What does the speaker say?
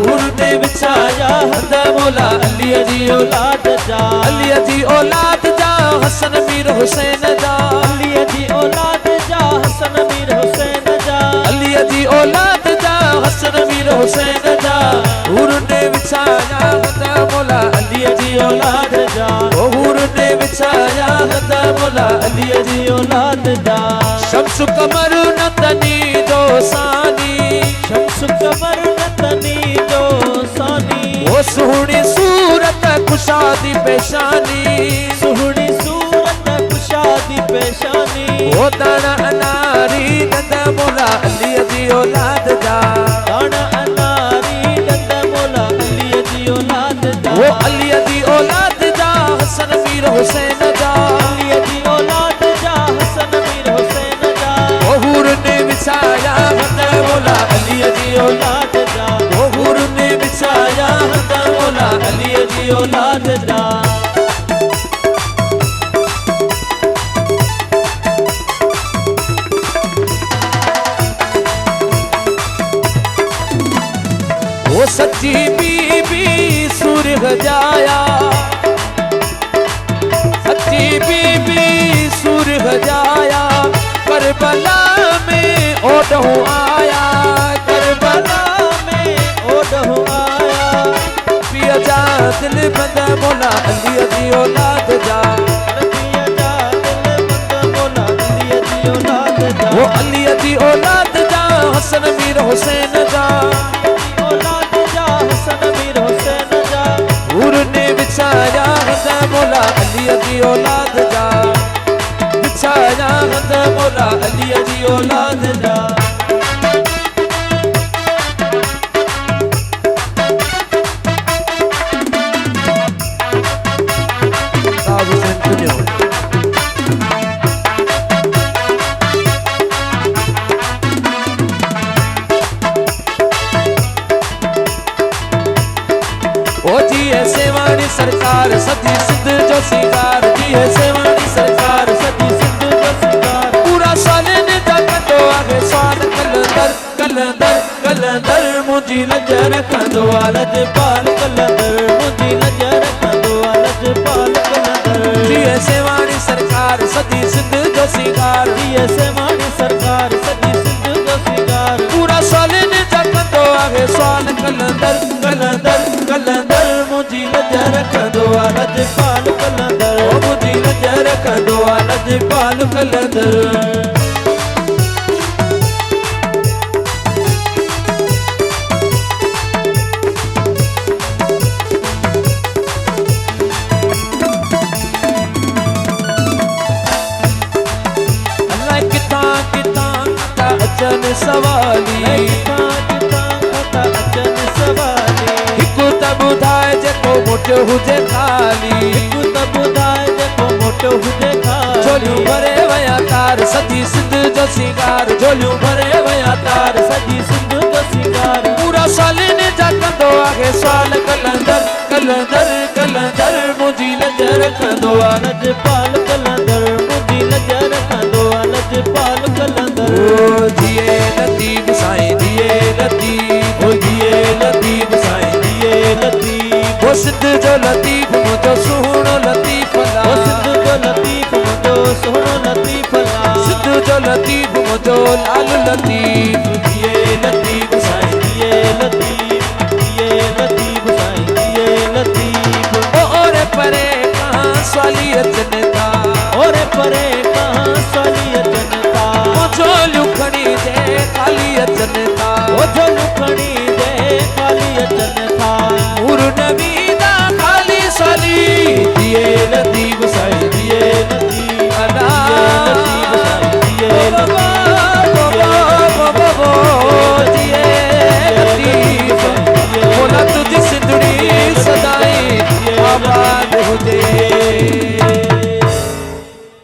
हूर ने विछाया हद मौला अली जी औलाद जा अली जी औलाद जा हसन मीर हुसैन जा अली जी औलाद जा हसन मीर हुसैन जा अली जी औलाद जा हसन मीर हुसैन जा हूर ने विछाया हद मौला अली जी औलाद जा हूर ने विछाया हद मौला अली जी औलाद जा शम्स कमर नतनी जो सानी शम्स कमर नतनी जो सानी वो सुहनी सूरत खुशादी पेशानी सुहनी सूरत खुशादी पेशानी वो दाना अनारी दंद मौला अली जी औलाद जा दाना अनारी दंद मौला अली जी औलाद जा वो अली जी औलाद जा हसन मीर हुसैन जा अली जी औलाद जा हसन मीर हुसैन जा वो हूर ने विछाया हद मौला अली जी औलाद जा वो हूर ने विछाया हद मौला अली जी औलाद जा वो सच्ची बीबी सूरह जाया सच्ची बीबी सूरह जाया करबला में ओढ़ू आया करबला में ओढ़ू आया पिया जा दिल बंद मौला अली जी औलाद जा पिया जा दिल बंद मौला अली जी औलाद जा वो अली जी औलाद जा हसन मीर हुसैन जा औलाद जा हसन मीर हुसैन जा हूर ने विछाया हद मौला अली जी औलाद जा विछाया हद मौला अली जी औलाद जा ओ जी सेवाणी सरकार सदी सिंध जो सिंगार जी सेवाणी सरकार सदी सिंध जो सिंगार पूरा साल ने कंदो आहे साल कलंदर कलंदर कलंदर मुंजी नजर कंदो लज पाल कलंदर मुंजी नजर कंदो लज पाल कलंदर जी सेवाणी सरकार सदी सिंध जो सिंगार जी सेवाणी सरकार सदी सिंध जो सिंगार पूरा साल ने कंदो आहे साल कलंदर कलंदर कलंदर मुंजी नजर कंदो लज पाल कलंदर मुंजी नजर कंदो लज पाल कलंदर अचन सवाली अचन सवाली हिकु त ॿुधाए जेको मोटियो हुजे खाली हिकु त ॿुधाए जेको मोटियो हुजे खाली झोलियूं भरे वया तार सजी सिंध जो सिंगार झोलियूं भरे वया तार सजी सिंध जो सिंगार पूरा साल ने जा कंदो आहे साल कलंदर कलंदर कलंदर मुंजी नजर कंदो लज पाल कलंदर मुंजी नजर कंदो लज पाल कलंदर ओ जिए लतीफ साईं जिए लतीफ ओ जिए लतीफ साईं जिए लतीफ ओ सिंध जो लतीफ मुंहिंजो सुहिणो लतीफ ला ओ सिंध जो लतीफ मुंहिंजो सुहिणो लतीफ ला सिंध जो लतीफ मुंहिंजो लाल लतीफ